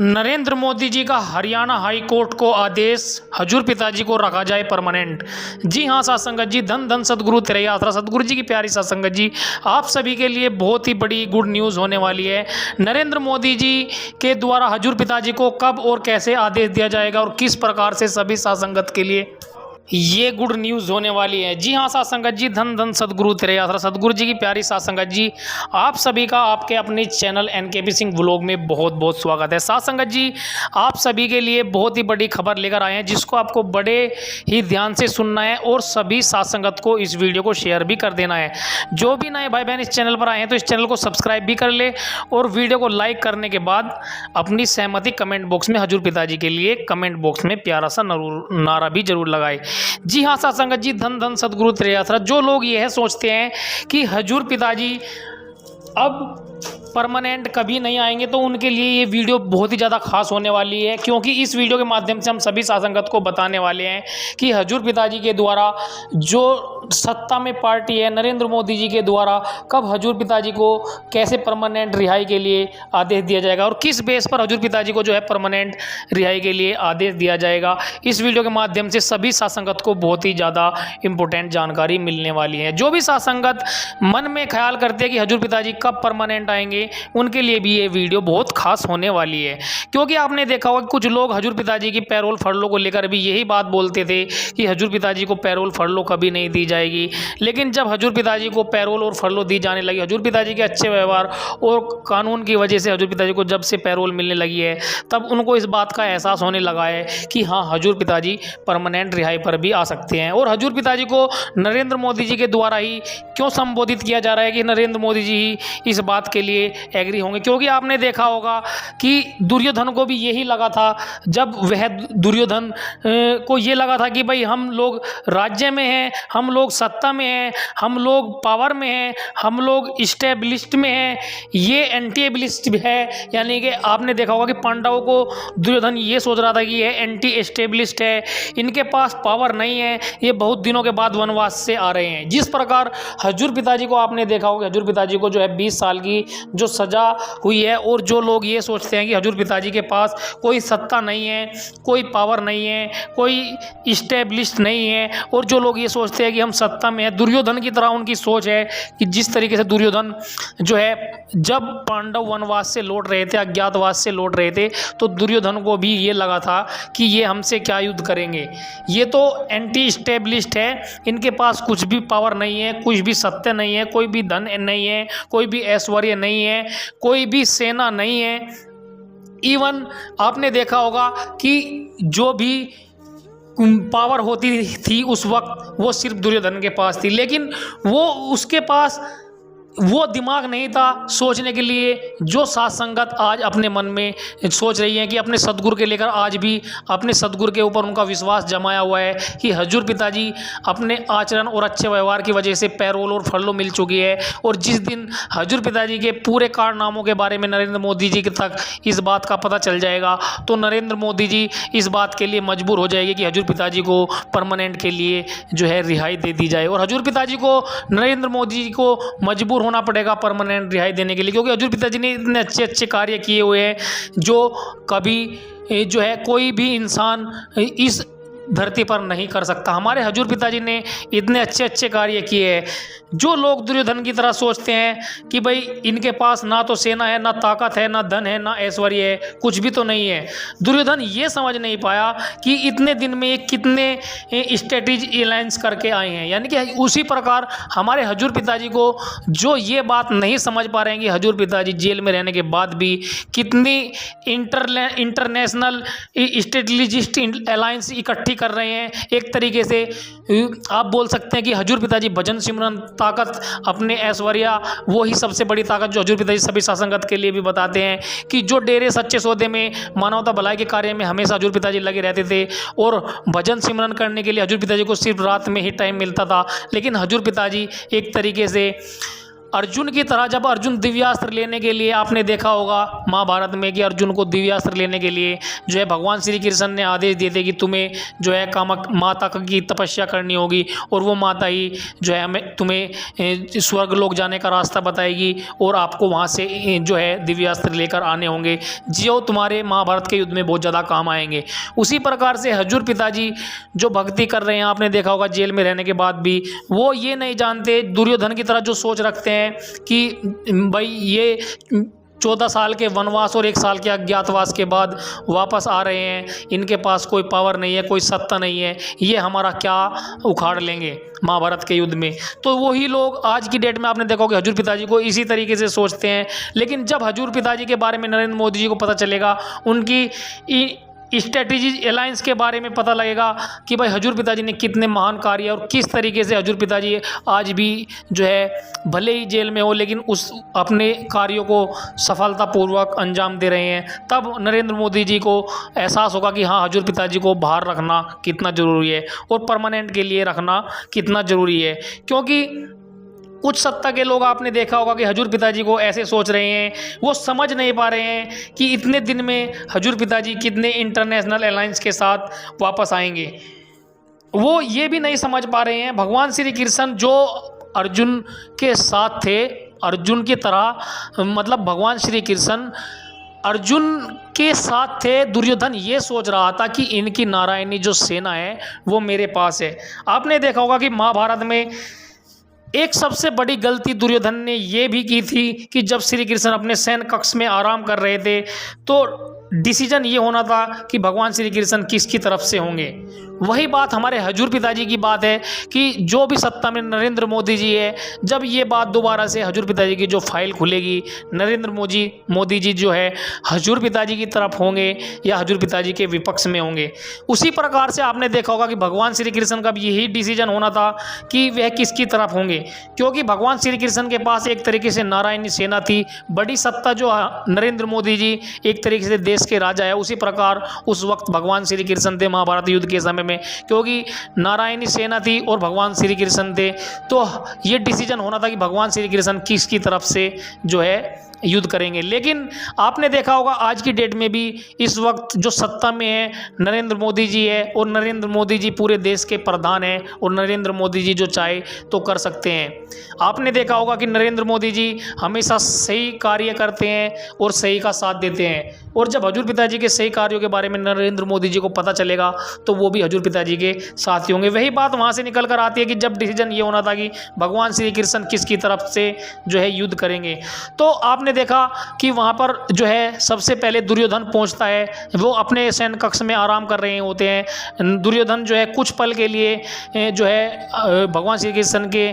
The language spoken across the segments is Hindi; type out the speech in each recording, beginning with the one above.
नरेंद्र मोदी जी का हरियाणा हाई कोर्ट को आदेश, हजूर पिताजी को रखा जाए परमानेंट। जी हाँ साथ संगत जी, धन धन सदगुरु तेरे यात्रा सदगुरु जी की प्यारी साथ संगत जी, आप सभी के लिए बहुत ही बड़ी गुड न्यूज़ होने वाली है। नरेंद्र मोदी जी के द्वारा हजूर पिताजी को कब और कैसे आदेश दिया जाएगा और किस प्रकार से सभी साथ संगत के लिए ये गुड न्यूज़ होने वाली है। जी हाँ साथ संगत जी, धन धन सदगुरु तेरे यात्रा सदगुरु जी की प्यारी साथ संगत जी, आप सभी का आपके अपने चैनल एनकेपी सिंह व्लॉग में बहुत बहुत स्वागत है। साथ संगत जी, आप सभी के लिए बहुत ही बड़ी खबर लेकर आए हैं जिसको आपको बड़े ही ध्यान से सुनना है और सभी साथ संगत को इस वीडियो को शेयर भी कर देना है। जो भी नए भाई बहन इस चैनल पर आए हैं तो इस चैनल को सब्सक्राइब भी कर ले और वीडियो को लाइक करने के बाद अपनी सहमति कमेंट बॉक्स में हजूर पिताजी के लिए कमेंट बॉक्स में प्यारा सा नारा भी जरूर लगाए। जी हाँ साथ संगत जी, धन धन सदगुरु तेरे यात्रा, जो लोग यह सोचते हैं कि हजूर पिताजी अब परमानेंट कभी नहीं आएंगे तो उनके लिए ये वीडियो बहुत ही ज़्यादा खास होने वाली है, क्योंकि इस वीडियो के माध्यम से हम सभी साथ संगत को बताने वाले हैं कि हजूर पिताजी के द्वारा जो सत्ता में पार्टी है नरेंद्र मोदी जी के द्वारा कब हजूर पिताजी को कैसे परमानेंट रिहाई के लिए आदेश दिया जाएगा और किस बेस पर हजूर पिताजी को जो है परमानेंट रिहाई के लिए आदेश दिया जाएगा। इस वीडियो के माध्यम से सभी साथ संगत को बहुत ही ज़्यादा इंपॉर्टेंट जानकारी मिलने वाली है। जो भी साथ संगत मन में ख्याल करते हैं कि हजूर पिताजी कब परमानेंट आएंगे, उनके लिए भी ये वीडियो बहुत खास होने वाली है, क्योंकि आपने देखा होगा कि कुछ लोग हजूर पिताजी की पैरोल फरलो को लेकर भी यही बात बोलते थे कि हजूर पिताजी को पैरोल फरलो कभी नहीं दी जाएगी। लेकिन जब हजूर पिताजी को पैरोल और फरलो दी जाने लगी, हजूर पिताजी के अच्छे व्यवहार और कानून की वजह से हजूर पिताजी को जब से पैरोल मिलने लगी है, तब उनको इस बात का एहसास होने लगा है कि हाँ, हजूर पिताजी परमानेंट रिहाई पर भी आ सकते हैं। और हजूर पिताजी को नरेंद्र मोदी जी के द्वारा ही क्यों संबोधित किया जा रहा है कि नरेंद्र मोदी जी ही इस बात के लिए एग्री होंगे, क्योंकि आपने देखा होगा कि दुर्योधन को भी यही लगा था, जब वह दुर्योधन को ये लगा था कि भाई हम लोग राज्य में हैं, हम लोग सत्ता में हैं, हम लोग पावर में हैं, हम लोग इस्टेब्लिश्ड में हैं, ये एंटी एब्लिश्ड है। यानी कि आपने देखा होगा कि पांडवों को दुर्योधन ये सोच रहा था कि ये एंटी एस्टेब्लिश्ड है, इनके पास पावर नहीं है, ये बहुत दिनों के बाद वनवास से आ रहे हैं। जिस प्रकार हजूर पिताजी को आपने देखा होगा, हजूर पिताजी को जो है 20 साल की जो सजा हुई है, और जो लोग ये सोचते हैं कि हजूर पिताजी के पास कोई सत्ता नहीं है, कोई पावर नहीं है, कोई इस्टेब्लिश्ड नहीं है, और जो लोग ये सोचते हैं कि हम सत्ता में हैं, दुर्योधन की तरह उनकी सोच है कि जिस तरीके से दुर्योधन जो है जब पांडव वनवास से लौट रहे थे, अज्ञातवास से लौट रहे थे, तो दुर्योधन को भी ये लगा था कि ये हमसे क्या युद्ध करेंगे, ये तो एंटी इस्टेब्लिश्ड है, इनके पास कुछ भी पावर नहीं है, कुछ भी सत्य नहीं है, कोई भी धन नहीं है, कोई भी ऐश्वर्य नहीं है, कोई भी सेना नहीं है। इवन आपने देखा होगा कि जो भी पावर होती थी उस वक्त वो सिर्फ दुर्योधन के पास थी, लेकिन वो उसके पास वो दिमाग नहीं था सोचने के लिए जो साथ संगत आज अपने मन में सोच रही है कि अपने सदगुरु के लेकर आज भी अपने सदगुरु के ऊपर उनका विश्वास जमाया हुआ है कि हजूर पिताजी अपने आचरण और अच्छे व्यवहार की वजह से पैरोल और फरलो मिल चुकी है। और जिस दिन हजूर पिताजी के पूरे कारनामों के बारे में नरेंद्र मोदी जी तक इस बात का पता चल जाएगा, तो नरेंद्र मोदी जी इस बात के लिए मजबूर हो जाएगी कि हजूर पिताजी को परमानेंट के लिए जो है रिहाई दे दी जाए। और हजूर पिताजी को नरेंद्र मोदी जी को मजबूर होना पड़ेगा परमानेंट रिहाई देने के लिए, क्योंकि हजूर पिताजी ने इतने अच्छे अच्छे कार्य किए हुए हैं जो कभी जो है कोई भी इंसान इस धरती पर नहीं कर सकता। हमारे हजूर पिताजी ने इतने अच्छे अच्छे कार्य किए हैं। जो लोग दुर्योधन की तरह सोचते हैं कि भाई इनके पास ना तो सेना है, ना ताकत है, ना धन है, ना ऐश्वर्य है, कुछ भी तो नहीं है, दुर्योधन ये समझ नहीं पाया कि इतने दिन में ये कितने स्ट्रेटेजी अलायंस करके आए हैं। यानी कि उसी प्रकार हमारे हजूर पिताजी को जो ये बात नहीं समझ पा रहे हैं कि हजूर पिताजी जेल में रहने के बाद भी कितनी इंटरनेशनल स्ट्रेटेजिस्ट अलायंस इकट्ठी कर रहे हैं। एक तरीके से आप बोल सकते हैं कि हजूर पिताजी भजन सिमरन ताकत अपने ऐश्वर्या वो ही सबसे बड़ी ताकत जो हजूर पिताजी सभी साथ संगत के लिए भी बताते हैं कि जो डेरे सच्चे सौदे में मानवता भलाई के कार्य में हमेशा हजूर पिताजी लगे रहते थे, और भजन सिमरन करने के लिए हजूर पिताजी को सिर्फ रात में ही टाइम मिलता था। लेकिन हजूर पिताजी एक तरीके से अर्जुन की तरह जब अर्जुन दिव्यास्त्र लेने के लिए, आपने देखा होगा महाभारत में कि अर्जुन को दिव्यास्त्र लेने के लिए जो है भगवान श्री कृष्ण ने आदेश दिए थे कि तुम्हें जो है कामक माता की तपस्या करनी होगी और वो माता ही जो है हमें तुम्हें स्वर्ग लोक जाने का रास्ता बताएगी और आपको वहाँ से जो है दिव्यास्त्र लेकर आने होंगे जो तुम्हारे महाभारत के युद्ध में बहुत ज़्यादा काम आएंगे। उसी प्रकार से हजूर पिताजी जो भक्ति कर रहे हैं, आपने देखा होगा जेल में रहने के बाद भी वो ये नहीं जानते, दुर्योधन की तरह जो सोच रखते हैं कि भाई ये 14 साल के वनवास और 1 साल के अज्ञातवास के बाद वापस आ रहे हैं, इनके पास कोई पावर नहीं है, कोई सत्ता नहीं है, ये हमारा क्या उखाड़ लेंगे महाभारत के युद्ध में। तो वही लोग आज की डेट में आपने देखा कि हजूर पिताजी को इसी तरीके से सोचते हैं। लेकिन जब हजूर पिताजी के बारे में नरेंद्र मोदी जी को पता चलेगा, उनकी स्ट्रेटेजी अलायंस के बारे में पता लगेगा कि भाई हजूर पिताजी ने कितने महान कार्य और किस तरीके से हजूर पिताजी आज भी जो है भले ही जेल में हो लेकिन उस अपने कार्यों को सफलतापूर्वक अंजाम दे रहे हैं, तब नरेंद्र मोदी जी को एहसास होगा कि हाँ हजूर पिताजी को बाहर रखना कितना ज़रूरी है और परमानेंट के लिए रखना कितना ज़रूरी है। क्योंकि उच्च सत्ता के लोग आपने देखा होगा कि हजूर पिताजी को ऐसे सोच रहे हैं, वो समझ नहीं पा रहे हैं कि इतने दिन में हजूर पिताजी कितने इंटरनेशनल अलायंस के साथ वापस आएंगे। वो ये भी नहीं समझ पा रहे हैं भगवान श्री कृष्ण जो अर्जुन के साथ थे, अर्जुन की तरह मतलब भगवान श्री कृष्ण अर्जुन के साथ थे। दुर्योधन ये सोच रहा था कि इनकी नारायणी जो सेना है वो मेरे पास है। आपने देखा होगा कि महाभारत में एक सबसे बड़ी गलती दुर्योधन ने यह भी की थी कि जब श्री कृष्ण अपने सैन्य कक्ष में आराम कर रहे थे तो डिसीजन ये होना था कि भगवान श्री कृष्ण किसकी तरफ से होंगे। वही बात हमारे हजूर पिताजी की बात है कि जो भी सत्ता में नरेंद्र मोदी जी है, जब ये बात दोबारा से हजूर पिताजी की जो फाइल खुलेगी, नरेंद्र मोदी जी जो है हजूर पिताजी की तरफ होंगे या हजूर पिताजी के विपक्ष में होंगे। उसी प्रकार से आपने देखा होगा कि भगवान श्री कृष्ण का भी यही डिसीजन होना था कि वह किसकी तरफ होंगे, क्योंकि भगवान श्री कृष्ण के पास एक तरीके से नारायणी सेना थी, बड़ी सत्ता जो नरेंद्र मोदी जी एक तरीके से देश के राजा है, उसी प्रकार उस वक्त भगवान श्री कृष्ण थे महाभारत युद्ध के समय में, क्योंकि नारायणी सेना थी और भगवान श्री कृष्ण थे। तो ये डिसीजन होना था कि भगवान श्री कृष्ण किसकी तरफ से जो है युद्ध करेंगे। लेकिन आपने देखा होगा आज की डेट में भी इस वक्त जो सत्ता में है नरेंद्र मोदी जी है और नरेंद्र मोदी जी पूरे देश के प्रधान हैं और नरेंद्र मोदी जी जो चाहे तो कर सकते हैं। आपने देखा होगा कि नरेंद्र मोदी जी हमेशा सही कार्य करते हैं और सही का साथ देते हैं, और जब हजूर पिताजी के सही कार्यों के बारे में नरेंद्र मोदी जी को पता चलेगा तो वो भी हजूर पिताजी के साथ ही होंगे। वही बात वहाँ से निकल कर आती है कि जब डिसीजन ये होना था कि भगवान श्री कृष्ण किसकी तरफ से जो है युद्ध करेंगे, तो आपने देखा कि वहाँ पर जो है सबसे पहले दुर्योधन पहुँचता है। वो अपने सैन्य कक्ष में आराम कर रहे होते हैं। दुर्योधन जो है कुछ पल के लिए जो है भगवान श्री कृष्ण के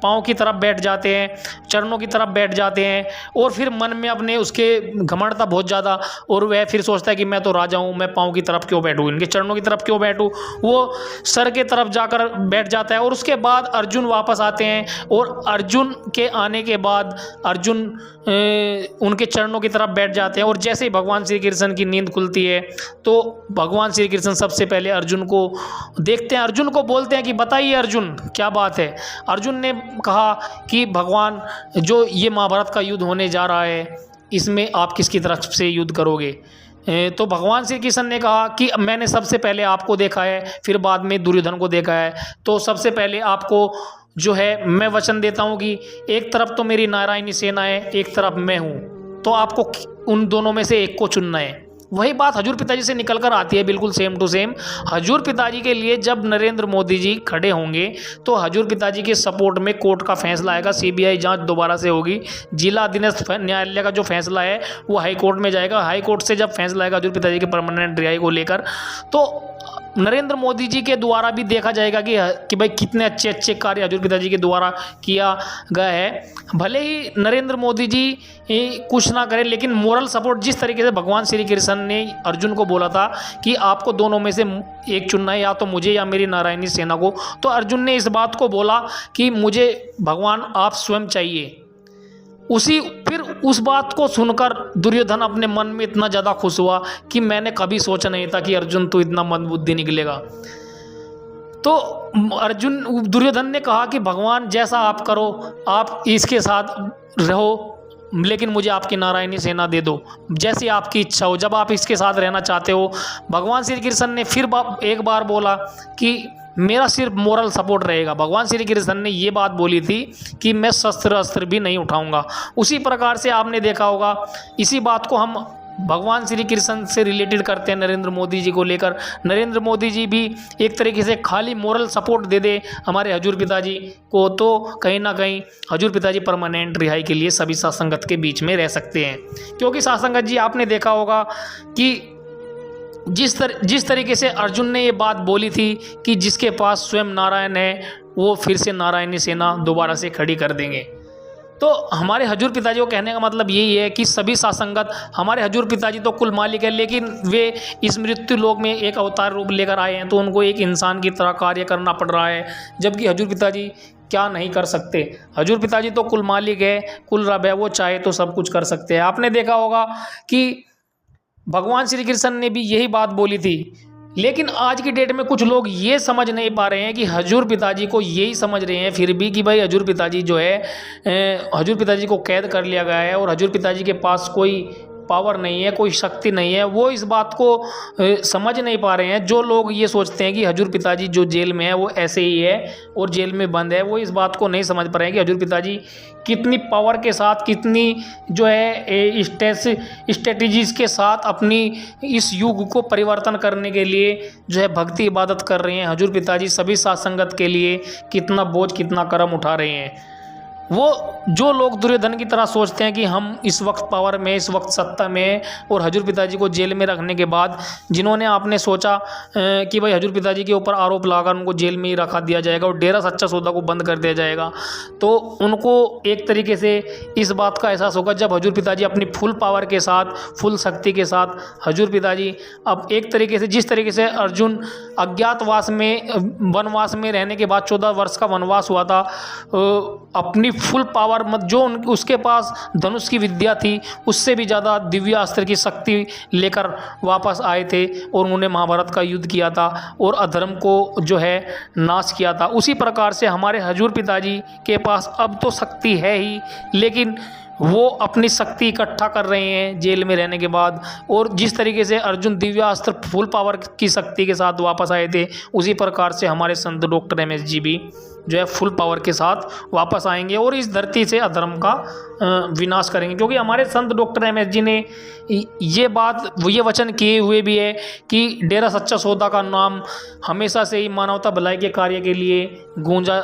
पाँव की तरफ बैठ जाते हैं, चरणों की तरफ बैठ जाते हैं, और फिर मन में अपने उसके घमंड था बहुत ज़्यादा, और वह फिर सोचता है कि मैं तो राजा हूँ, मैं पाँव की तरफ क्यों बैठूँ, इनके चरणों की तरफ क्यों बैठूँ। वो सर के तरफ जाकर बैठ जाता है। और उसके बाद अर्जुन वापस आते हैं, और अर्जुन के आने के बाद अर्जुन उनके चरणों की तरफ बैठ जाते हैं। और जैसे ही भगवान श्री कृष्ण की नींद खुलती है तो भगवान श्री कृष्ण सबसे पहले अर्जुन को देखते हैं, अर्जुन को बोलते हैं कि बताइए अर्जुन क्या बात है। अर्जुन ने कहा कि भगवान जो ये महाभारत का युद्ध होने जा रहा है इसमें आप किसकी तरफ से युद्ध करोगे। तो भगवान श्री कृष्ण ने कहा कि मैंने सबसे पहले आपको देखा है, फिर बाद में दुर्योधन को देखा है, तो सबसे पहले आपको जो है मैं वचन देता हूँ कि एक तरफ तो मेरी नारायणी सेना है, एक तरफ मैं हूँ, तो आपको उन दोनों में से एक को चुनना है। वही बात हजूर पिताजी से निकल कर आती है, बिल्कुल सेम टू सेम। हजूर पिताजी के लिए जब नरेंद्र मोदी जी खड़े होंगे तो हजूर पिताजी के सपोर्ट में कोर्ट का फैसला आएगा, सीबीआई जांच दोबारा से होगी, जिला अधीनस्थ न्यायालय का जो फैसला है वो हाई कोर्ट में जाएगा। हाई कोर्ट से जब फैसला आएगा हजूर पिताजी के परमानेंट रिहाई को लेकर, तो नरेंद्र मोदी जी के द्वारा भी देखा जाएगा कि भाई कितने अच्छे अच्छे कार्य हजूर पिताजी के द्वारा किया गया है। भले ही नरेंद्र मोदी जी कुछ ना करें, लेकिन मोरल सपोर्ट जिस तरीके से भगवान श्री कृष्ण ने अर्जुन को बोला था कि आपको दोनों में से एक चुनना है, या तो मुझे या मेरी नारायणी सेना को, तो अर्जुन ने इस बात को बोला कि मुझे भगवान आप स्वयं चाहिए। फिर उस बात को सुनकर दुर्योधन अपने मन में इतना ज़्यादा खुश हुआ कि मैंने कभी सोचा नहीं था कि अर्जुन तो इतना मंदबुद्धि निकलेगा। तो अर्जुन दुर्योधन ने कहा कि भगवान जैसा आप करो, आप इसके साथ रहो, लेकिन मुझे आपकी नारायणी सेना दे दो, जैसी आपकी इच्छा हो, जब आप इसके साथ रहना चाहते हो। भगवान श्री कृष्ण ने फिर एक बार बोला कि मेरा सिर्फ मोरल सपोर्ट रहेगा। भगवान श्री कृष्ण ने ये बात बोली थी कि मैं शस्त्र अस्त्र भी नहीं उठाऊंगा। उसी प्रकार से आपने देखा होगा, इसी बात को हम भगवान श्री कृष्ण से रिलेटेड करते हैं नरेंद्र मोदी जी को लेकर। नरेंद्र मोदी जी भी एक तरीके से खाली मोरल सपोर्ट दे दे हमारे हजूर पिताजी को, तो कहीं ना कहीं हजूर पिताजी परमानेंट रिहाई के लिए सभी साथ संगत के बीच में रह सकते हैं। क्योंकि साथ संगत जी आपने देखा होगा कि जिस तरीके से अर्जुन ने ये बात बोली थी कि जिसके पास स्वयं नारायण है वो फिर से नारायणी सेना दोबारा से खड़ी कर देंगे। तो हमारे हजूर पिताजी को कहने का मतलब यही है कि सभी सासंगत, हमारे हजूर पिताजी तो कुल मालिक है, लेकिन वे इस मृत्यु लोक में एक अवतार रूप लेकर आए हैं, तो उनको एक इंसान की तरह कार्य करना पड़ रहा है। जबकि हजूर पिताजी क्या नहीं कर सकते? हजूर पिताजी तो कुल मालिक है, कुल रब है, वो चाहे तो सब कुछ कर सकते हैं। आपने देखा होगा कि भगवान श्री कृष्ण ने भी यही बात बोली थी, लेकिन आज की डेट में कुछ लोग ये समझ नहीं पा रहे हैं कि हजूर पिताजी को यही समझ रहे हैं फिर भी कि भाई हजूर पिताजी जो है, हजूर पिताजी को कैद कर लिया गया है और हजूर पिताजी के पास कोई पावर नहीं है, कोई शक्ति नहीं है। वो इस बात को समझ नहीं पा रहे हैं। जो लोग ये सोचते हैं कि हजूर पिताजी जो जेल में है वो ऐसे ही है और जेल में बंद है, वो इस बात को नहीं समझ पा रहे हैं कि हजूर पिताजी कितनी पावर के साथ, कितनी जो है स्ट्रेटजीज के साथ अपनी इस युग को परिवर्तन करने के लिए जो है भक्ति इबादत कर रहे हैं। हजूर पिताजी सभी साथ संगत के लिए कितना बोझ, कितना कर्म उठा रहे हैं। वो जो लोग दुर्योधन की तरह सोचते हैं कि हम इस वक्त पावर में, इस वक्त सत्ता में, और हजूर पिताजी को जेल में रखने के बाद जिन्होंने आपने सोचा कि भाई हजूर पिताजी के ऊपर आरोप लगाकर उनको जेल में ही रखा दिया जाएगा और डेरा सच्चा सौदा को बंद कर दिया जाएगा, तो उनको एक तरीके से इस बात का एहसास होगा जब हजूर पिताजी अपनी फुल पावर के साथ, फुल शक्ति के साथ, हजूर पिताजी अब एक तरीके से, जिस तरीके से अर्जुन अज्ञातवास में, वनवास में रहने के बाद 14 वर्ष का वनवास हुआ था, अपनी फुल पावर जो उसके पास धनुष की विद्या थी उससे भी ज़्यादा दिव्य अस्त्र की शक्ति लेकर वापस आए थे और उन्होंने महाभारत का युद्ध किया था और अधर्म को जो है नाश किया था। उसी प्रकार से हमारे हजूर पिताजी के पास अब तो शक्ति है ही, लेकिन वो अपनी शक्ति इकट्ठा कर रहे हैं जेल में रहने के बाद। और जिस तरीके से अर्जुन दिव्यास्त्र फुल पावर की शक्ति के साथ वापस आए थे, उसी प्रकार से हमारे संत डॉक्टर MS जी भी जो है फुल पावर के साथ वापस आएंगे और इस धरती से अधर्म का विनाश करेंगे। क्योंकि हमारे संत डॉक्टर MS जी ने ये वचन किए हुए भी है कि डेरा सच्चा सौदा का नाम हमेशा से ही मानवता भलाई के कार्य के लिए गूंजा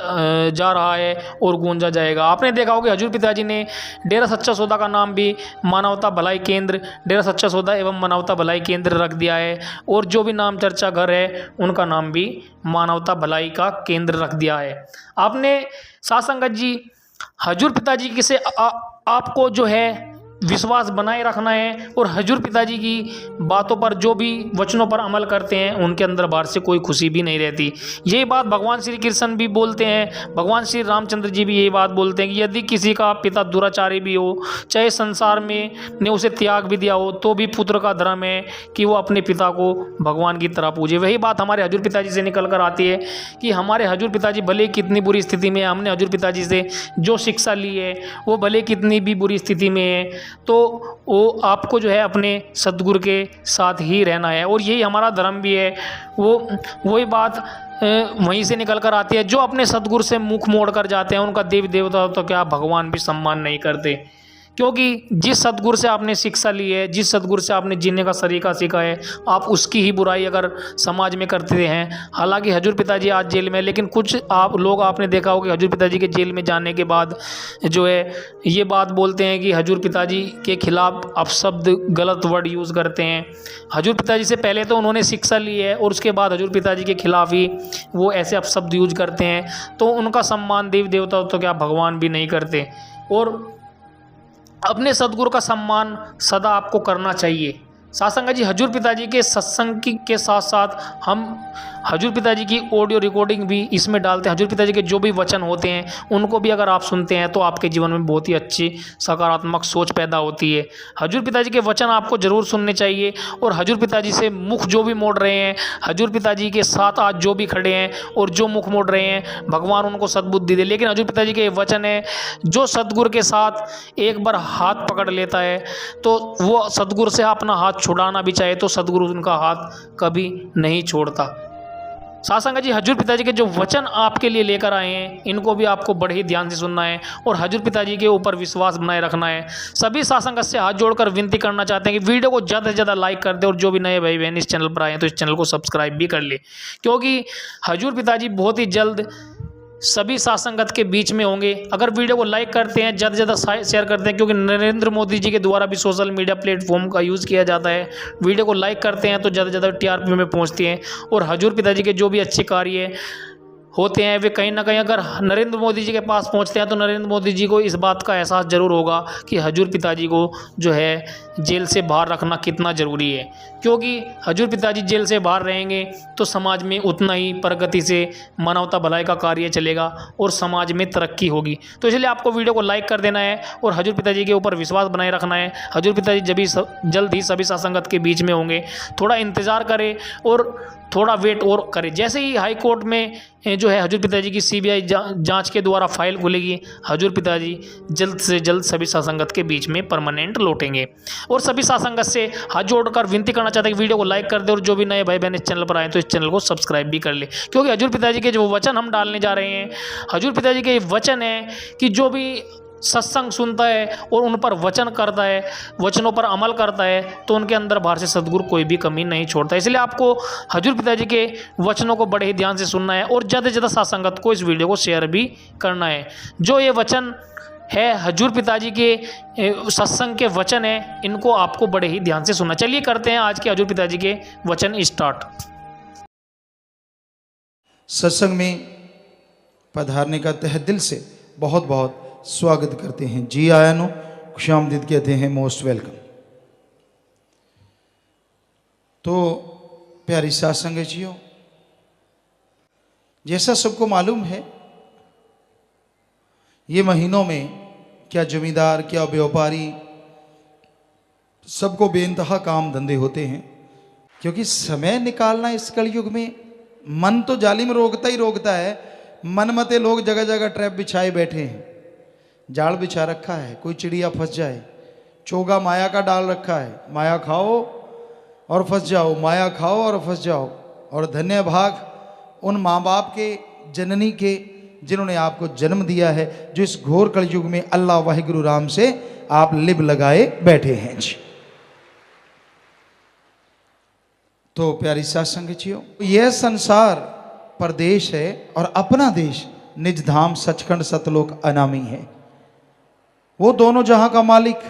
जा रहा है और गूंजा जाएगा। आपने देखा होगा हजूर पिताजी ने डेरा सच्चा सौदा का नाम भी मानवता भलाई केंद्र, डेरा सच्चा सौदा एवं मानवता भलाई केंद्र रख दिया है, और जो भी नाम चर्चा घर है उनका नाम भी मानवता भलाई का केंद्र रख दिया है। आपने साथ संगत जी हजूर पिताजी के से आपको जो है विश्वास बनाए रखना है और हजूर पिताजी की बातों पर, जो भी वचनों पर अमल करते हैं, उनके अंदर बाहर से कोई खुशी भी नहीं रहती। यही बात भगवान श्री कृष्ण भी बोलते हैं, भगवान श्री रामचंद्र जी भी यही बात बोलते हैं कि यदि किसी का पिता दुराचारी भी हो, चाहे संसार में ने उसे त्याग भी दिया हो, तो भी पुत्र का धर्म है कि वो अपने पिता को भगवान की तरह पूजे। वही बात हमारे हजूर पिताजी से निकल कर आती है कि हमारे हजूर पिताजी भले कितनी बुरी स्थिति में, हमने हजूर पिताजी से जो शिक्षा ली है वो भले कितनी भी बुरी स्थिति में है, तो वो आपको जो है अपने सद्गुरु के साथ ही रहना है। और यही हमारा धर्म भी है। वही बात वहीं से निकल कर आती है, जो अपने सद्गुरु से मुख मोड़ कर जाते हैं उनका देवी देवता तो क्या भगवान भी सम्मान नहीं करते। क्योंकि जिस सद्गुरु से आपने शिक्षा ली है, जिस सद्गुरु से आपने जीने का तरीका सीखा है, आप उसकी ही बुराई अगर समाज में करते हैं। हालांकि हजूर पिताजी आज जेल में, लेकिन कुछ आप लोग आपने देखा होगा कि हजूर पिताजी के जेल में जाने के बाद जो है ये बात बोलते हैं कि हजूर पिताजी के खिलाफ अपशब्द, गलत वर्ड यूज़ करते हैं। हजूर पिताजी से पहले तो उन्होंने शिक्षा ली है और उसके बाद हजूर पिताजी के खिलाफ ही वो ऐसे अपशब्द यूज करते हैं, तो उनका सम्मान देवी देवता तो क्या भगवान भी नहीं करते। और अपने सद्गुरु का सम्मान सदा आपको करना चाहिए। साथ संगत जी हजूर पिताजी के सत्संग के साथ साथ हम हजूर पिताजी की ऑडियो रिकॉर्डिंग भी इसमें डालते हैं। हजूर पिताजी के जो भी वचन होते हैं उनको भी अगर आप सुनते हैं तो आपके जीवन में बहुत ही अच्छी सकारात्मक सोच पैदा होती है। हजूर पिताजी के वचन आपको ज़रूर सुनने चाहिए और हजूर पिताजी से मुख जो भी मोड़ रहे हैं, हजूर पिताजी के साथ आज जो भी खड़े हैं और जो मुख मोड़ रहे हैं, भगवान उनको सद्बुद्धि दे। लेकिन हजूर पिताजी के वचन है, जो सतगुरु के साथ एक बार हाथ पकड़ लेता है तो वो सतगुरु से अपना हाथ छुड़ाना भी चाहे तो सतगुरु उनका हाथ कभी नहीं छोड़ता। सासंगत जी, हजूर पिताजी के जो वचन आपके लिए लेकर आए हैं इनको भी आपको बड़े ही ध्यान से सुनना है और हजूर पिताजी के ऊपर विश्वास बनाए रखना है। सभी सासंगत से हाथ जोड़कर विनती करना चाहते हैं कि वीडियो को ज़्यादा से ज़्यादा लाइक कर दे और जो भी नए भाई बहन इस चैनल पर आए हैं तो इस चैनल को सब्सक्राइब भी कर ले, क्योंकि हजूर पिताजी बहुत ही जल्द सभी सासंगत के बीच में होंगे। अगर वीडियो को लाइक करते हैं, ज़्यादा से ज़्यादा शेयर करते हैं, क्योंकि नरेंद्र मोदी जी के द्वारा भी सोशल मीडिया प्लेटफॉर्म का यूज़ किया जाता है। वीडियो को लाइक करते हैं तो ज़्यादा से ज़्यादा टीआरपी में पहुंचती हैं और हजूर पिताजी के जो भी अच्छे कार्य होते हैं वे कहीं ना कहीं अगर नरेंद्र मोदी जी के पास पहुंचते हैं तो नरेंद्र मोदी जी को इस बात का एहसास ज़रूर होगा कि हजूर पिताजी को जो है जेल से बाहर रखना कितना ज़रूरी है, क्योंकि हजूर पिताजी जेल से बाहर रहेंगे तो समाज में उतना ही प्रगति से मानवता भलाई का कार्य चलेगा और समाज में तरक्की होगी। तो इसलिए आपको वीडियो को लाइक कर देना है और हजूर पिताजी के ऊपर विश्वास बनाए रखना है। हजूर पिताजी जल्द ही सभी सासंगत के बीच में होंगे, थोड़ा इंतज़ार करें और थोड़ा वेट और करें। जैसे ही हाई कोर्ट में जो है हजूर पिताजी की सीबीआई जांच के द्वारा फाइल खुलेगी, हजूर पिताजी जल्द से जल्द सभी सासंगत के बीच में परमानेंट लौटेंगे। और सभी सासंगत से हाथ जोड़कर विनती करना चाहते हैं कि वीडियो को लाइक कर दे और जो भी नए भाई बहन इस चैनल पर आए तो इस चैनल को सब्सक्राइब भी कर ले, क्योंकि हजूर पिताजी के जो वचन हम डालने जा रहे हैं, हजूर पिताजी के वचन है कि जो भी सत्संग सुनता है और उन पर वचन करता है, वचनों पर अमल करता है तो उनके अंदर बाहर से सद्गुरु कोई भी कमी नहीं छोड़ता। इसलिए आपको हजूर पिताजी के वचनों को बड़े ही ध्यान से सुनना है और ज़्यादा से ज़्यादा सासंगत को इस वीडियो को शेयर भी करना है। जो ये वचन है हजूर पिताजी के सत्संग के वचन है, इनको आपको बड़े ही ध्यान से सुनना। चलिए करते हैं आज के हजूर पिताजी के वचन स्टार्ट। सत्संग में पधारने का तहे दिल से बहुत बहुत स्वागत करते हैं। जी आया नो खुशामदीद कहते हैं, मोस्ट वेलकम। तो प्यारी सत्संग जियो, जैसा सबको मालूम है ये महीनों में क्या जमींदार क्या व्यापारी सबको बेइंतहा काम धंधे होते हैं, क्योंकि समय निकालना इस कलयुग में मन तो जालिम रोकता ही रोकता है। मनमते लोग जगह जगह ट्रैप बिछाए बैठे हैं, जाल बिछा रखा है, कोई चिड़िया फंस जाए, चोगा माया का डाल रखा है, माया खाओ और फंस जाओ, माया खाओ और फंस जाओ। और धन्य भाग उन माँ बाप के, जननी के, जिन्होंने आपको जन्म दिया है, जो इस घोर कलयुग में अल्लाह वाहिगुरु राम से आप लिब लगाए बैठे हैं जी। तो प्यारी सत्संग जियो, यह संसार परदेश है और अपना देश निज धाम सचखंड सतलोक अनामी है। वो दोनों जहां का मालिक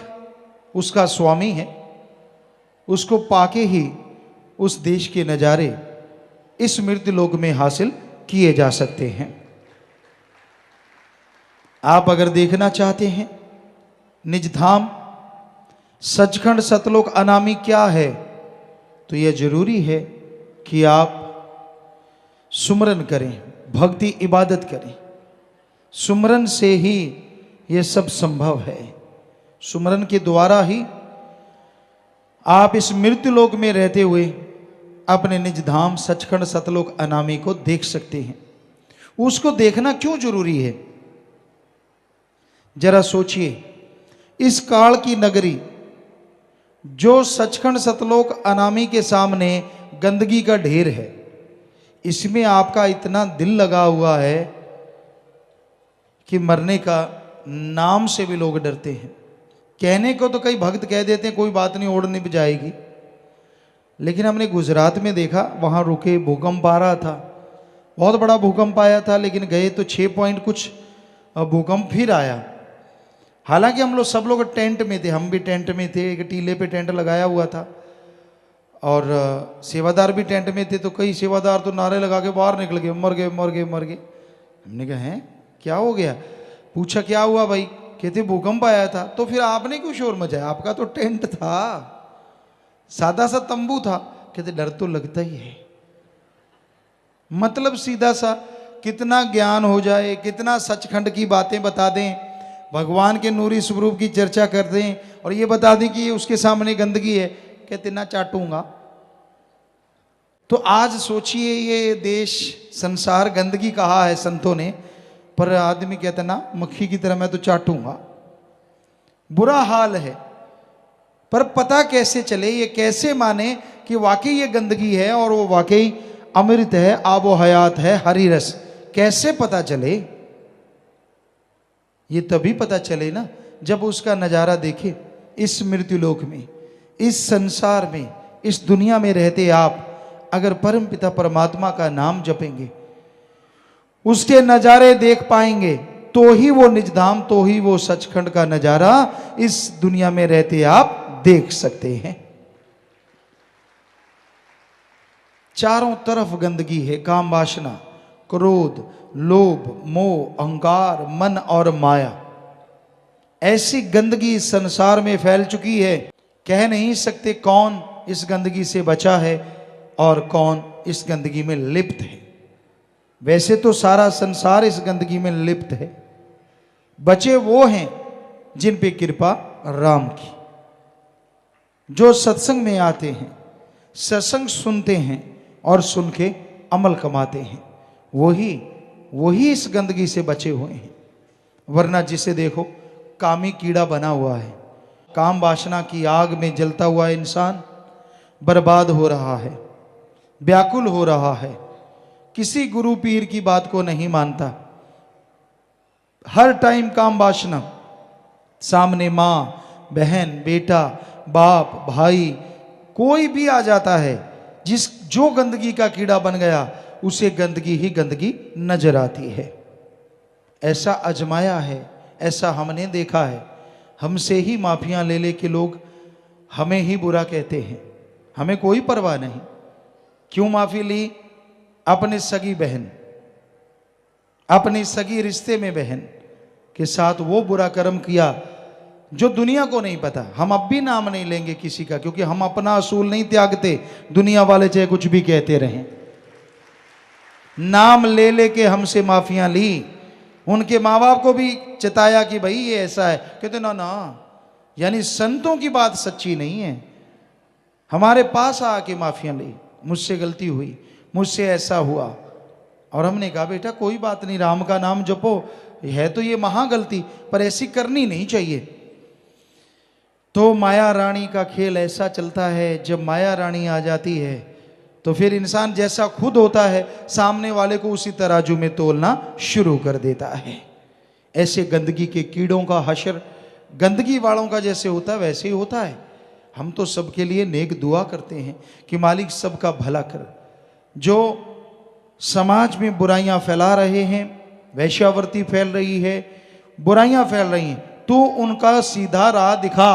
उसका स्वामी है, उसको पाके ही उस देश के नज़ारे इस मृत्यु लोक में हासिल किए जा सकते हैं। आप अगर देखना चाहते हैं निज धाम सचखंड सतलोक अनामी क्या है, तो यह जरूरी है कि आप सुमरन करें, भक्ति इबादत करें। सुमरन से ही ये सब संभव है। सुमरन के द्वारा ही आप इस मृत्यु लोक में रहते हुए अपने निज धाम सचखंड सतलोक अनामी को देख सकते हैं। उसको देखना क्यों जरूरी है, जरा सोचिए। इस काल की नगरी जो सचखंड सतलोक अनामी के सामने गंदगी का ढेर है, इसमें आपका इतना दिल लगा हुआ है कि मरने का नाम से भी लोग डरते हैं। कहने को तो कई भक्त कह देते हैं कोई बात नहीं, ओढ़ निभ जाएगी, लेकिन हमने गुजरात में देखा, वहाँ रुके, भूकंप आ रहा था, बहुत बड़ा भूकंप आया था, लेकिन गए तो 6 पॉइंट कुछ भूकंप फिर आया। हालांकि हम लोग सब लोग टेंट में थे, हम भी टेंट में थे, एक टीले पे टेंट लगाया हुआ था और सेवादार भी टेंट में थे। तो कई सेवादार तो नारे लगा के बाहर निकल गए, मर गए मर गए मर गए। हमने कहा हैं क्या हो गया, पूछा क्या हुआ भाई, कहते भूकंप आया था। तो फिर आपने क्यों शोर मचाया, आपका तो टेंट था, सादा सा तंबू था। कहते डर तो लगता ही है, मतलब सीधा सा, कितना ज्ञान हो जाए, कितना सचखंड की बातें बता दें, भगवान के नूरी स्वरूप की चर्चा कर दें और ये बता दें कि ये उसके सामने गंदगी है, कहते ना चाटूंगा। तो आज सोचिए, ये देश संसार गंदगी कहा है संतों ने, पर आदमी कहता ना मक्खी की तरह मैं तो चाटूंगा। बुरा हाल है। पर पता कैसे चले, ये कैसे माने कि वाकई ये गंदगी है और वो वाकई अमृत है, आबो हयात है, हरी रस, कैसे पता चले? ये तभी पता चले ना जब उसका नजारा देखे। इस मृत्युलोक में, इस संसार में, इस दुनिया में रहते आप अगर परम पिता परमात्मा का नाम जपेंगे, उसके नजारे देख पाएंगे, तो ही वो निजधाम, तो ही वो सचखंड का नजारा इस दुनिया में रहते आप देख सकते हैं। चारों तरफ गंदगी है, काम वासना, क्रोध, लोभ, मोह, अहंकार, मन और माया। ऐसी गंदगी इस संसार में फैल चुकी है, कह नहीं सकते कौन इस गंदगी से बचा है और कौन इस गंदगी में लिप्त है। वैसे तो सारा संसार इस गंदगी में लिप्त है, बचे वो हैं जिन पे कृपा राम की, जो सत्संग में आते हैं, सत्संग सुनते हैं और सुन के अमल कमाते हैं, वही इस गंदगी से बचे हुए हैं। वरना जिसे देखो कामी कीड़ा बना हुआ है, काम वासना की आग में जलता हुआ इंसान बर्बाद हो रहा है, व्याकुल हो रहा है, किसी गुरु पीर की बात को नहीं मानता, हर टाइम काम वासना, सामने माँ, बहन, बेटा, बाप, भाई, कोई भी आ जाता है, जो गंदगी का कीड़ा बन गया उसे गंदगी ही गंदगी नजर आती है। ऐसा अजमाया है, ऐसा हमने देखा है। हमसे ही माफियां ले ले के लोग हमें ही बुरा कहते हैं, हमें कोई परवाह नहीं। क्यों माफी ली? अपने सगी बहन, अपनी सगी रिश्ते में बहन के साथ वो बुरा कर्म किया जो दुनिया को नहीं पता। हम अब भी नाम नहीं लेंगे किसी का, क्योंकि हम अपना असूल नहीं त्यागते, दुनिया वाले चाहे कुछ भी कहते रहें। नाम ले लेके हमसे माफियां ली, उनके माँ बाप को भी चिताया कि भाई ये ऐसा है, कहते ना ना, यानी संतों की बात सच्ची नहीं है। हमारे पास आके माफियां ली, मुझसे गलती हुई, मुझसे ऐसा हुआ, और हमने कहा बेटा कोई बात नहीं, राम का नाम जपो, है तो ये महा गलती, पर ऐसी करनी नहीं चाहिए। तो माया रानी का खेल ऐसा चलता है, जब माया रानी आ जाती है तो फिर इंसान जैसा खुद होता है सामने वाले को उसी तराजू में तोलना शुरू कर देता है। ऐसे गंदगी के कीड़ों का हशर गंदगी वालों का जैसे होता है वैसे ही होता है। हम तो सबके लिए नेक दुआ करते हैं कि मालिक सबका भला कर। जो समाज में बुराइयां फैला रहे हैं, वैश्यावृत्ति फैल रही है, बुराइयां फैल रही हैं, तो उनका सीधा राह दिखा।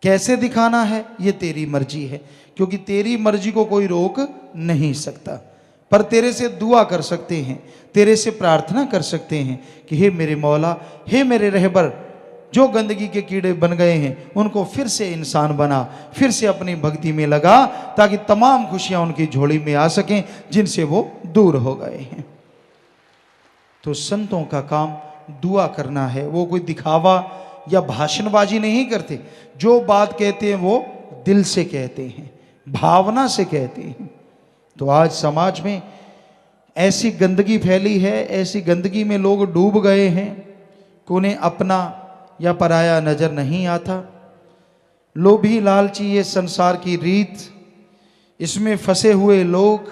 कैसे दिखाना है ये तेरी मर्जी है, क्योंकि तेरी मर्जी को कोई रोक नहीं सकता। पर तेरे से दुआ कर सकते हैं, तेरे से प्रार्थना कर सकते हैं कि हे मेरे मौला, हे मेरे रहबर, जो गंदगी के कीड़े बन गए हैं उनको फिर से इंसान बना, फिर से अपनी भक्ति में लगा, ताकि तमाम खुशियां उनकी झोली में आ सकें जिनसे वो दूर हो गए हैं। तो संतों का काम दुआ करना है, वो कोई दिखावा या भाषणबाजी नहीं करते। जो बात कहते हैं वो दिल से कहते हैं, भावना से कहते हैं। तो आज समाज में ऐसी गंदगी फैली है, ऐसी गंदगी में लोग डूब गए हैं कि उन्हें अपना या पराया नजर नहीं आता। लोभी लालची ये संसार की रीत, इसमें फंसे हुए लोग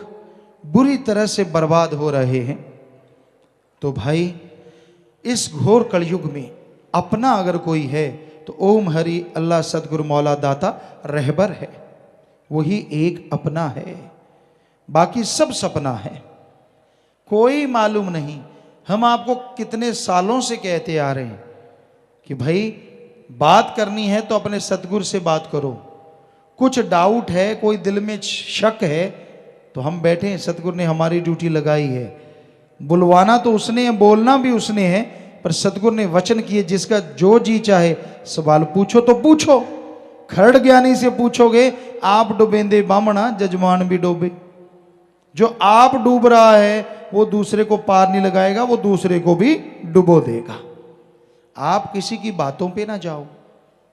बुरी तरह से बर्बाद हो रहे हैं। तो भाई इस घोर कलयुग में अपना अगर कोई है तो ओम हरि अल्लाह सतगुरु मौला दाता रहबर है, वही एक अपना है, बाकी सब सपना है। कोई मालूम नहीं। हम आपको कितने सालों से कहते आ रहे हैं कि भाई बात करनी है तो अपने सतगुरु से बात करो। कुछ डाउट है, कोई दिल में शक है, तो हम बैठे हैं, सतगुरु ने हमारी ड्यूटी लगाई है। बुलवाना तो उसने है, बोलना भी उसने है, पर सतगुरु ने वचन किए जिसका जो जी चाहे सवाल पूछो तो पूछो। खरड़ ज्ञानी से पूछोगे आप डुबेंदे बामणा जजमान भी डोबे। जो आप डूब रहा है वो दूसरे को पार नहीं लगाएगा, वो दूसरे को भी डुबो देगा। आप किसी की बातों पे ना जाओ।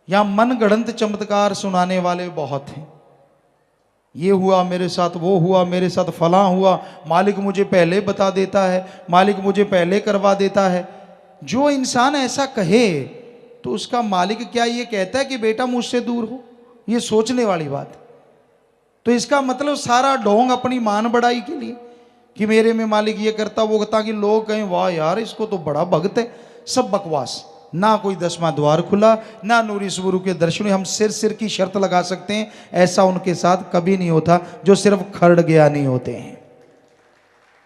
यहां मन गढ़ंत चमत्कार सुनाने वाले बहुत हैं। ये हुआ मेरे साथ, वो हुआ मेरे साथ, फलां हुआ, मालिक मुझे पहले बता देता है, मालिक मुझे पहले करवा देता है। जो इंसान ऐसा कहे तो उसका मालिक क्या ये कहता है कि बेटा मुझसे दूर हो? ये सोचने वाली बात है। तो इसका मतलब सारा ढोंग अपनी मान बढ़ाई के लिए कि मेरे में मालिक ये करता वो करता, कि लोग कहें वाह यार इसको तो बड़ा भक्त है। सब बकवास। ना कोई 10वां द्वार खुला, ना नूरी स्वरूप के दर्शन हुए। हम सिर की शर्त लगा सकते हैं, ऐसा उनके साथ कभी नहीं होता। जो सिर्फ खर्ड गया नहीं होते हैं,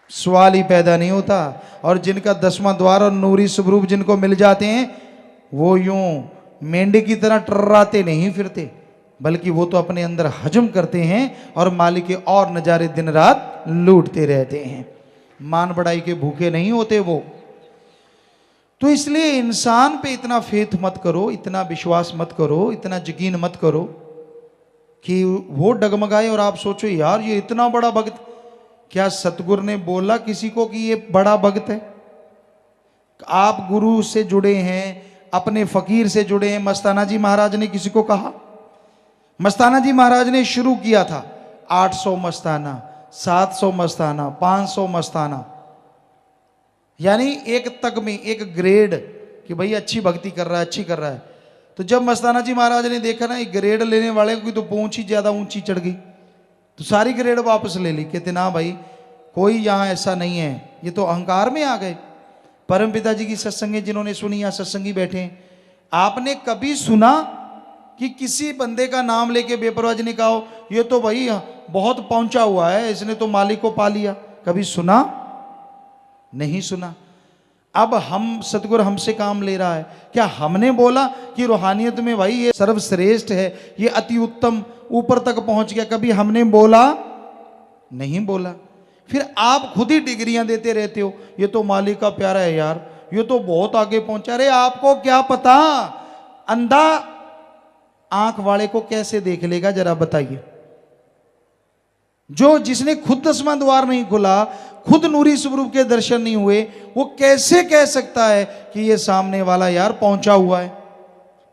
सवाल ही पैदा नहीं होता। और जिनका 10वां द्वार और नूरी स्वरूप जिनको मिल जाते हैं, वो यूं मेंढे की तरह टर्राते नहीं फिरते, बल्कि वो तो अपने अंदर हजम करते हैं और मालिक के और नजारे दिन रात लूटते रहते हैं। मान बढ़ाई के भूखे नहीं होते वो। तो इसलिए इंसान पे इतना फेथ मत करो, इतना विश्वास मत करो, इतना यकीन मत करो कि वो डगमगाए और आप सोचो यार ये इतना बड़ा भक्त। क्या सतगुरु ने बोला किसी को कि ये बड़ा भक्त है? आप गुरु से जुड़े हैं, अपने फकीर से जुड़े हैं। मस्ताना जी महाराज ने किसी को कहा? मस्ताना जी महाराज ने शुरू किया था 800 मस्ताना, 700 मस्ताना, 500 मस्ताना, यानी एक तक में एक ग्रेड कि भाई अच्छी भक्ति कर रहा है, अच्छी कर रहा है। तो जब मस्ताना जी महाराज ने देखा ना एक ग्रेड लेने वाले की तो पूंछ ही ज्यादा ऊंची चढ़ गई, तो सारी ग्रेड वापस ले ली। कहते ना भाई कोई यहाँ ऐसा नहीं है, ये तो अहंकार में आ गए। परम पिता जी की सत्संगे जिन्होंने सुनी, यहाँ सत्संगी बैठे हैं, आपने कभी सुना कि किसी बंदे का नाम लेके बेपरवाह जी ने कहा ये तो भाई बहुत पहुंचा हुआ है, इसने तो मालिक को पा लिया? कभी सुना? नहीं सुना। अब हम सतगुरु हमसे काम ले रहा है, क्या हमने बोला कि रूहानियत में भाई ये सर्वश्रेष्ठ है, ये अति उत्तम, ऊपर तक पहुंच गया? कभी हमने बोला? नहीं बोला। फिर आप खुद ही डिग्रियां देते रहते हो, ये तो मालिक का प्यारा है यार, ये तो बहुत आगे पहुंचा। अरे आपको क्या पता? अंधा आंख वाले को कैसे देख लेगा जरा बताइए? जो जिसने खुद 10वां द्वार नहीं खुला, खुद नूरी स्वरूप के दर्शन नहीं हुए, वो कैसे कह सकता है कि ये सामने वाला यार पहुंचा हुआ है?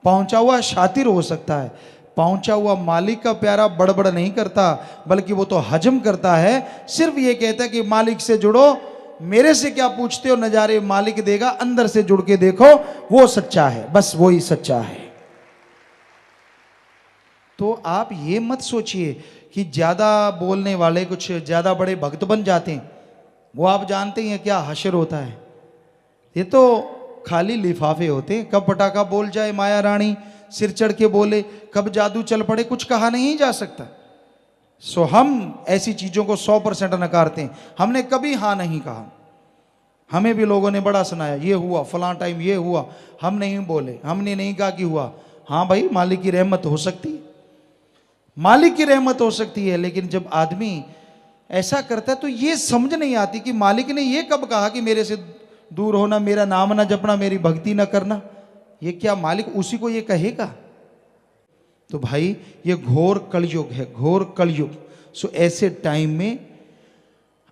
पहुंचा हुआ शातिर हो सकता है, पहुंचा हुआ मालिक का प्यारा बड़बड़ नहीं करता, बल्कि वो तो हजम करता है। सिर्फ ये कहता है कि मालिक से जुड़ो, मेरे से क्या पूछते हो, नजारे मालिक देगा, अंदर से जुड़ के देखो, वो सच्चा है, बस वही सच्चा है। तो आप ये मत सोचिए कि ज्यादा बोलने वाले कुछ ज्यादा बड़े भक्त बन जाते हैं। वो आप जानते हैं क्या हशर होता है? ये तो खाली लिफाफे होते हैं। कब पटाखा बोल जाए माया रानी, सिर चढ़ के बोले, कब जादू चल पड़े, कुछ कहा नहीं जा सकता। सो हम ऐसी चीजों को 100% नकारते हैं। हमने कभी हाँ नहीं कहा। हमें भी लोगों ने बड़ा सुनाया, ये हुआ फलां टाइम, ये हुआ, हम नहीं बोले, हमने नहीं कहा कि हुआ। हाँ भाई मालिक की रहमत हो सकती है, मालिक की रहमत हो सकती है, लेकिन जब आदमी ऐसा करता है तो ये समझ नहीं आती कि मालिक ने ये कब कहा कि मेरे से दूर होना, मेरा नाम ना जपना, मेरी भक्ति ना करना। ये क्या मालिक उसी को ये कहेगा? तो भाई ये घोर कलयुग है, घोर कलयुग। सो ऐसे टाइम में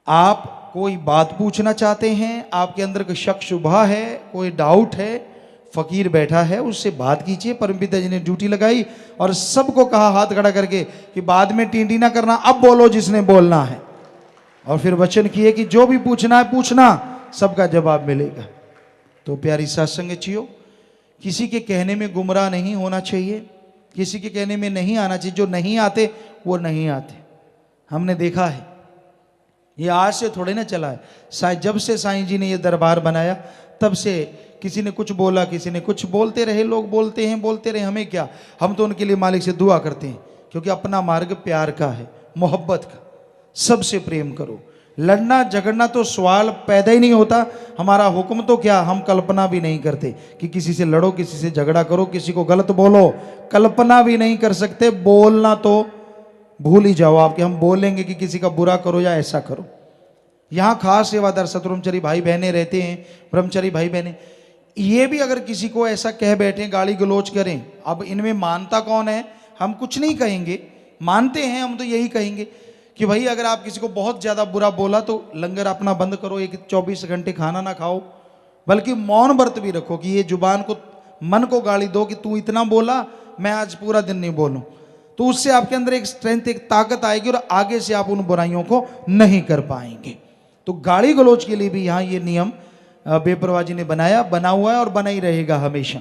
आप कोई बात पूछना चाहते हैं, आपके अंदर कोई शक शुबहा है, कोई डाउट है, फकीर बैठा है, उससे बात कीजिए। परमपिता जी ने ड्यूटी लगाई और सबको कहा हाथ खड़ा करके कि बाद में टींटी ना करना, अब बोलो जिसने बोलना है। और फिर वचन किए कि जो भी पूछना है पूछना, सबका जवाब मिलेगा। तो प्यारी सत्संगचियों, किसी के कहने में गुमराह नहीं होना चाहिए, किसी के कहने में नहीं आना चाहिए। जो नहीं आते वो नहीं आते। हमने देखा है, ये आज से थोड़े ना चला है। जब से साईं जी ने ये दरबार बनाया तब से किसी ने कुछ बोला, किसी ने कुछ बोलते रहे, लोग बोलते हैं बोलते रहे, हमें क्या। हम तो उनके लिए मालिक से दुआ करते हैं, क्योंकि अपना मार्ग प्यार का है, मोहब्बत का। सबसे प्रेम करो। लड़ना झगड़ना तो सवाल पैदा ही नहीं होता। हमारा हुक्म तो क्या, हम कल्पना भी नहीं करते कि किसी से लड़ो, किसी से झगड़ा करो, किसी को गलत बोलो। कल्पना भी नहीं कर सकते। बोलना तो भूल ही जाओ आप कि हम बोलेंगे कि किसी का बुरा करो या ऐसा करो। यहाँ खास सेवादार सतब्रह्मचारी भाई बहने रहते हैं, ब्रह्मचारी भाई बहने, ये भी अगर किसी को ऐसा कह बैठे, गाली गलोच करें, अब इनमें मानता कौन है? हम कुछ नहीं कहेंगे, मानते हैं हम तो यही कहेंगे कि भाई अगर आप किसी को बहुत ज़्यादा बुरा बोला तो लंगर अपना बंद करो, एक 24 घंटे खाना ना खाओ, बल्कि मौन व्रत भी रखो कि ये जुबान को, मन को गाली दो कि तू इतना बोला, मैं आज पूरा दिन नहीं बोलूं। तो उससे आपके अंदर एक स्ट्रेंथ, एक ताकत आएगी और आगे से आप उन बुराइयों को नहीं कर पाएंगे। तो गाली गलौज के लिए भी यहाँ ये नियम बेपरवाह जी ने बना हुआ है और बना ही रहेगा हमेशा।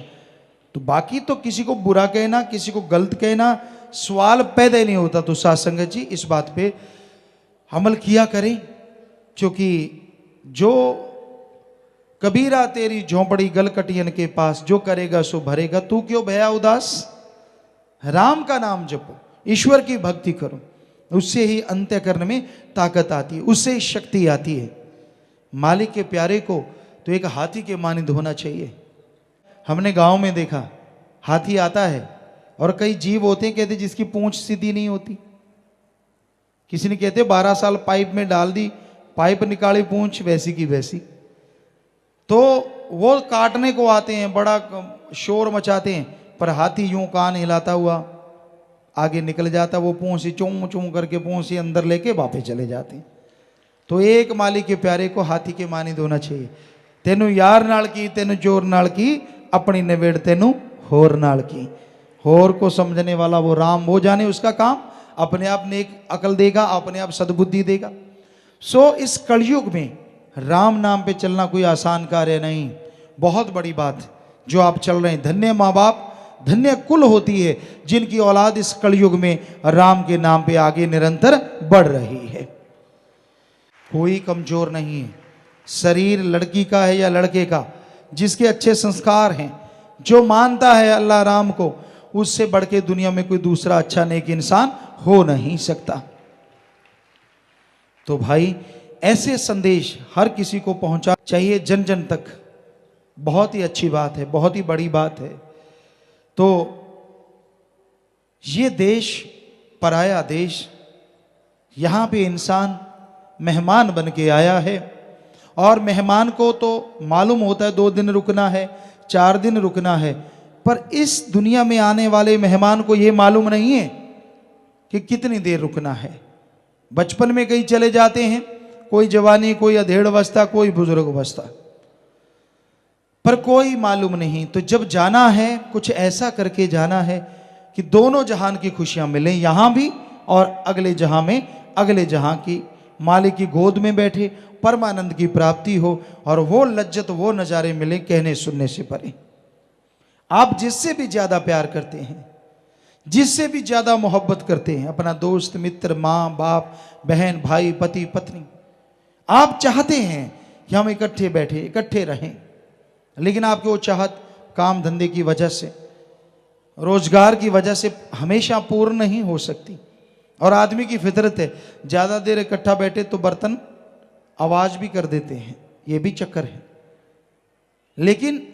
तो बाकी तो किसी को बुरा कहना, किसी को गलत कहना, सवाल पैदा ही नहीं होता। तो साथ संगत जी इस बात पे अमल किया करें, क्योंकि जो कबीरा तेरी झोंपड़ी गलकटियन के पास, जो करेगा सो भरेगा, तू क्यों भया उदास। राम का नाम जपो, ईश्वर की भक्ति करो, उससे ही अंत्यकरण में ताकत आती है, उससे ही शक्ति आती है। मालिक के प्यारे को तो एक हाथी के मानिंद होना चाहिए। हमने गांव में देखा, हाथी आता है और कई जीव होते हैं कहते जिसकी पूंछ सीधी नहीं होती। किसी ने कहते 12 साल पाइप में डाल दी, पाइप निकाली, पूंछ वैसी की वैसी। तो वो काटने को आते हैं, बड़ा शोर मचाते हैं, पर हाथी यूं कान हिलाता हुआ आगे निकल जाता, वो पूंछ से चूं चूं करके पूंछ से अंदर लेके वापस चले जाते हैं। तो एक मालिक के प्यारे को हाथी के मानिंद होना चाहिए। तेनू यार नाल की, तेनू चोर नाल की, अपनी नवेड़ तेनू होर नाल की। होर को समझने वाला वो राम, वो जाने उसका काम, अपने आप नेक अकल देगा, अपने आप सद्बुद्धि देगा। सो इस कलयुग में राम नाम पे चलना कोई आसान कार्य नहीं, बहुत बड़ी बात जो आप चल रहे हैं। धन्य माँ बाप, धन्य कुल होती है जिनकी औलाद इस कलयुग में राम के नाम पे आगे निरंतर बढ़ रही है। कोई कमजोर नहीं है, शरीर लड़की का है या लड़के का, जिसके अच्छे संस्कार हैं, जो मानता है अल्लाह राम को, उससे बढ़ के दुनिया में कोई दूसरा अच्छा नेक इंसान हो नहीं सकता। तो भाई ऐसे संदेश हर किसी को पहुंचा चाहिए, जन जन तक। बहुत ही अच्छी बात है, बहुत ही बड़ी बात है। तो ये देश पराया देश, यहां पे इंसान मेहमान बन के आया है, और मेहमान को तो मालूम होता है 2 दिन रुकना है, 4 दिन रुकना है, पर इस दुनिया में आने वाले मेहमान को यह मालूम नहीं है कि कितनी देर रुकना है। बचपन में कहीं चले जाते हैं, कोई जवानी, कोई अधेड़ अवस्था, कोई बुजुर्ग अवस्था, पर कोई मालूम नहीं। तो जब जाना है, कुछ ऐसा करके जाना है कि दोनों जहान की खुशियां मिलें, यहां भी और अगले जहां में, अगले जहां की मालिक की गोद में बैठे परमानंद की प्राप्ति हो, और वो लज्जत, वो नज़ारे मिले कहने सुनने से परे। आप जिससे भी ज्यादा प्यार करते हैं, जिससे भी ज्यादा मोहब्बत करते हैं, अपना दोस्त, मित्र, माँ बाप, बहन, भाई, पति, पत्नी, आप चाहते हैं कि हम इकट्ठे बैठे, इकट्ठे रहें, लेकिन आपकी वो चाहत काम धंधे की वजह से, रोजगार की वजह से हमेशा पूर्ण नहीं हो सकती। और आदमी की फितरत है, ज़्यादा देर इकट्ठा बैठे तो बर्तन आवाज़ भी कर देते हैं, ये भी चक्कर है। लेकिन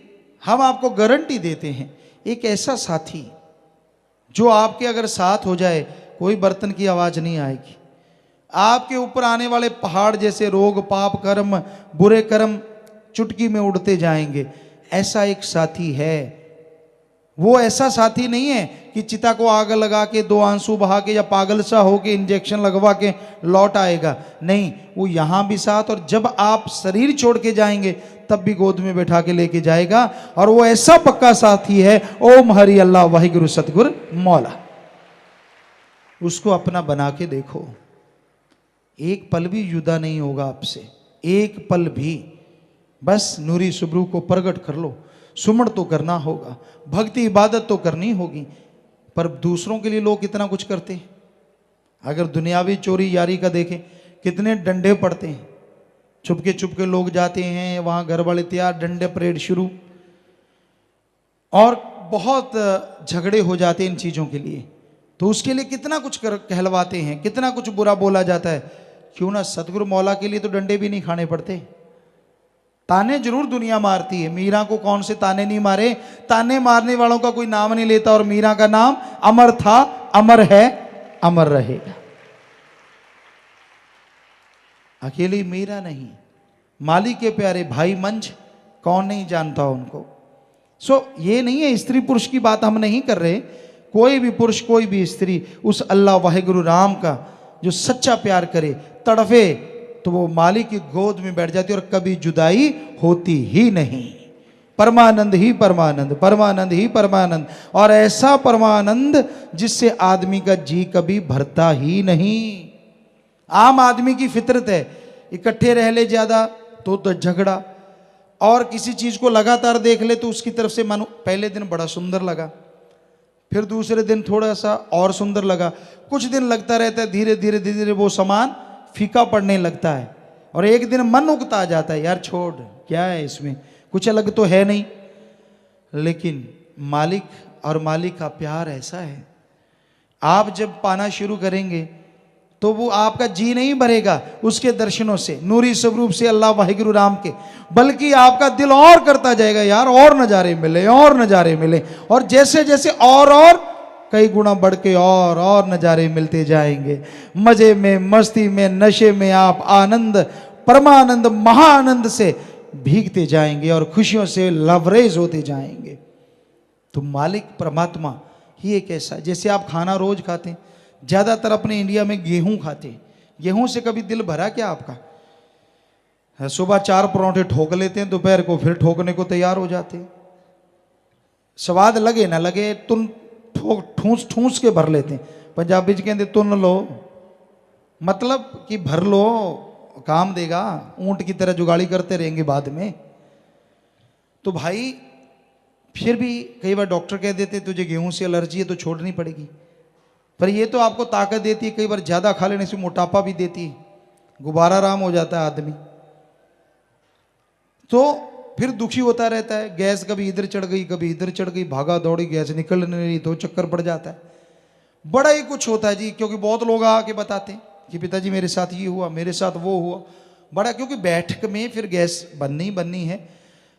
हम आपको गारंटी देते हैं, एक ऐसा साथी जो आपके अगर साथ हो जाए, कोई बर्तन की आवाज़ नहीं आएगी। आपके ऊपर आने वाले पहाड़ जैसे रोग, पाप, कर्म, बुरे कर्म चुटकी में उड़ते जाएंगे। ऐसा एक साथी है। वो ऐसा साथी नहीं है कि चिता को आग लगा के 2 आंसू बहा के या पागल सा हो के इंजेक्शन लगवा के लौट आएगा। नहीं, वो यहाँ भी साथ, और जब आप शरीर छोड़ के जाएंगे तब भी गोद में बैठा के लेके जाएगा। और वो ऐसा पक्का साथी है, ओम हरि अल्लाह वाहिगुरु सतगुरु मौला। उसको अपना बना के देखो, एक पल भी जुदा नहीं होगा आपसे, एक पल भी। बस नूरी सुबरू को प्रगट कर लो, सुमण तो करना होगा, भक्ति इबादत तो करनी होगी। पर दूसरों के लिए लोग कितना कुछ करते हैं। अगर दुनियावी चोरी यारी का देखें, कितने डंडे पड़ते हैं, चुपके चुपके लोग जाते हैं वहाँ, घर वाले तैयार, डंडे परेड शुरू, और बहुत झगड़े हो जाते हैं इन चीज़ों के लिए। तो उसके लिए कितना कुछ कहलवाते हैं, कितना कुछ बुरा बोला जाता है। क्यों ना सतगुरु मौला के लिए तो डंडे भी नहीं खाने पड़ते। ताने जरूर दुनिया मारती है, मीरा को कौन से ताने नहीं मारे। ताने मारने वालों का कोई नाम नहीं लेता, और मीरा का नाम अमर था, अमर है, अमर रहेगा। अकेली मीरा नहीं, माली के प्यारे भाई मंझ, कौन नहीं जानता उनको। ये नहीं है स्त्री पुरुष की बात हम नहीं कर रहे। कोई भी पुरुष, कोई भी स्त्री उस अल्लाह वाहिगुरु राम का जो सच्चा प्यार करे, तड़फे, तो वो मालिक की गोद में बैठ जाती है और कभी जुदाई होती ही नहीं। परमानंद ही परमानंद, परमानंद ही परमानंद, और ऐसा परमानंद जिससे आदमी का जी कभी भरता ही नहीं। आम आदमी की फितरत है, इकट्ठे रह ले ज्यादा तो झगड़ा, और किसी चीज को लगातार देख ले तो उसकी तरफ से मानो पहले दिन बड़ा सुंदर लगा, फिर दूसरे दिन थोड़ा सा और सुंदर लगा, कुछ दिन लगता रहता है, धीरे धीरे धीरे धीरे वो सामान फीका पड़ने लगता है, और एक दिन मन उकता जाता है, यार छोड़, क्या है इसमें, कुछ अलग तो है नहीं। लेकिन मालिक और मालिक का प्यार ऐसा है, आप जब पाना शुरू करेंगे तो वो आपका जी नहीं भरेगा उसके दर्शनों से, नूरी स्वरूप से अल्लाह वाहिगुरु राम के, बल्कि आपका दिल और करता जाएगा, यार और नज़ारे मिले, और नज़ारे मिले, और जैसे जैसे और कई गुना बढ़ के और नज़ारे मिलते जाएंगे। मज़े में, मस्ती में, नशे में आप आनंद, परमानंद, महाआनंद से भीगते जाएंगे और खुशियों से लवरेज होते जाएंगे। तो मालिक परमात्मा ही एक ऐसा, जैसे आप खाना रोज खाते हैं, ज़्यादातर अपने इंडिया में गेहूं खाते हैं, गेहूं से कभी दिल भरा क्या आपका? सुबह 4 पराठे ठोक लेते हैं, दोपहर को फिर ठोकने को तैयार हो जाते हैं। स्वाद लगे ना लगे, तुम ठूस ठूस के भर लेते हैं। पंजाबी जी कहते तुन लो, मतलब कि भर लो, काम देगा, ऊंट की तरह जुगाड़ी करते रहेंगे बाद में। तो भाई फिर भी कई बार डॉक्टर कह देते तुझे गेहूं से एलर्जी है तो छोड़नी पड़ेगी, पर ये तो आपको ताकत देती है, कई बार ज़्यादा खा लेने से मोटापा भी देती है, गुब्बारा राम हो जाता है आदमी, तो फिर दुखी होता रहता है। गैस कभी इधर चढ़ गई, कभी इधर चढ़ गई, भागा दौड़ी, गैस निकल नहीं रही तो चक्कर पड़ जाता है, बड़ा ही कुछ होता है जी। क्योंकि बहुत लोग आके बताते हैं कि पिताजी मेरे साथ ये हुआ, मेरे साथ वो हुआ, बड़ा, क्योंकि बैठक में फिर गैस बननी है।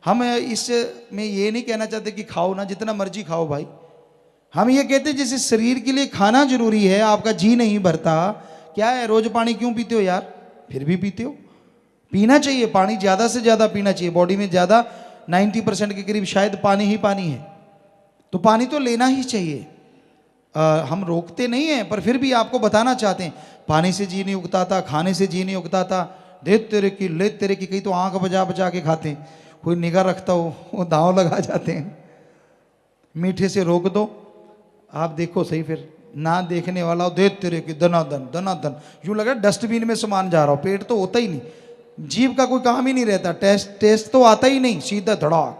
हम इसमें ये नहीं कहना चाहते कि खाओ ना, जितना मर्जी खाओ भाई, हम ये कहते हैं जैसे शरीर के लिए खाना जरूरी है, आपका जी नहीं भरता, क्या है रोज पानी क्यों पीते हो यार, फिर भी पीते हो, पीना चाहिए पानी, ज़्यादा से ज़्यादा पीना चाहिए, बॉडी में ज़्यादा 90% के करीब शायद पानी ही पानी है, तो पानी तो लेना ही चाहिए। हम रोकते नहीं हैं, पर फिर भी आपको बताना चाहते हैं, पानी से जी नहीं उगता था, खाने से जी नहीं उगता था, दे तेरे की ले तेरे की, कई तो आंख बजा बजा के खाते हैं, कोई निगाह रखता हो वो दांव लगा जाते हैं। मीठे से रोक दो, आप देखो सही, फिर ना देखने वाला हो, दे तेरे की दनादन दनादन, यूँ लगा डस्टबिन में सामान जा रहा हो, पेट तो होता ही नहीं, जीभ का कोई काम ही नहीं रहता, टेस्ट तो आता ही नहीं, सीधा धड़ाक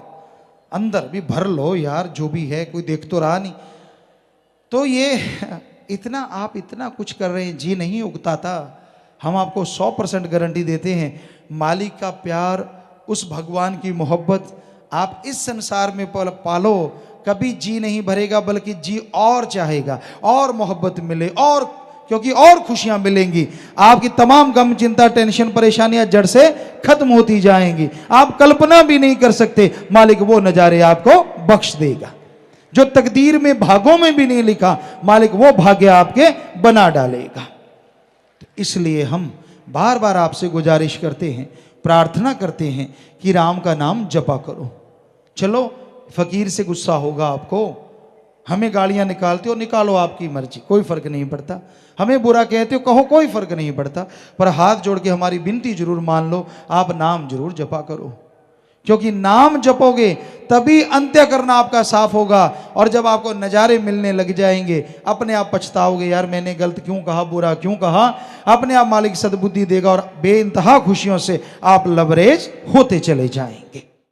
अंदर भी भर लो यार, जो भी है कोई देख तो रहा नहीं। तो ये इतना आप इतना कुछ कर रहे हैं, जी नहीं उगता था। हम आपको 100% गारंटी देते हैं, मालिक का प्यार, उस भगवान की मोहब्बत आप इस संसार में पालो, कभी जी नहीं भरेगा, बल्कि जी और चाहेगा, और मोहब्बत मिले, और क्योंकि और खुशियां मिलेंगी, आपकी तमाम गम, चिंता, टेंशन, परेशानियां जड़ से खत्म होती जाएंगी। आप कल्पना भी नहीं कर सकते, मालिक वो नजारे आपको बख्श देगा जो तकदीर में, भागों में भी नहीं लिखा, मालिक वो भाग्य आपके बना डालेगा। तो इसलिए हम बार बार आपसे गुजारिश करते हैं, प्रार्थना करते हैं कि राम का नाम जपा करो। चलो फकीर से गुस्सा होगा आपको, हमें गालियां निकालते हो, निकालो, आपकी मर्जी, कोई फर्क नहीं पड़ता। हमें बुरा कहते हो, कहो, कोई फर्क नहीं पड़ता, पर हाथ जोड़ के हमारी विनती जरूर मान लो, आप नाम जरूर जपा करो, क्योंकि नाम जपोगे तभी अंत्य करना आपका साफ होगा। और जब आपको नज़ारे मिलने लग जाएंगे, अपने आप पछताओगे, यार मैंने गलत क्यों कहा, बुरा क्यों कहा। अपने आप मालिक सद्बुद्धि देगा और बेइंतहा खुशियों से आप लबरेज होते चले जाएंगे।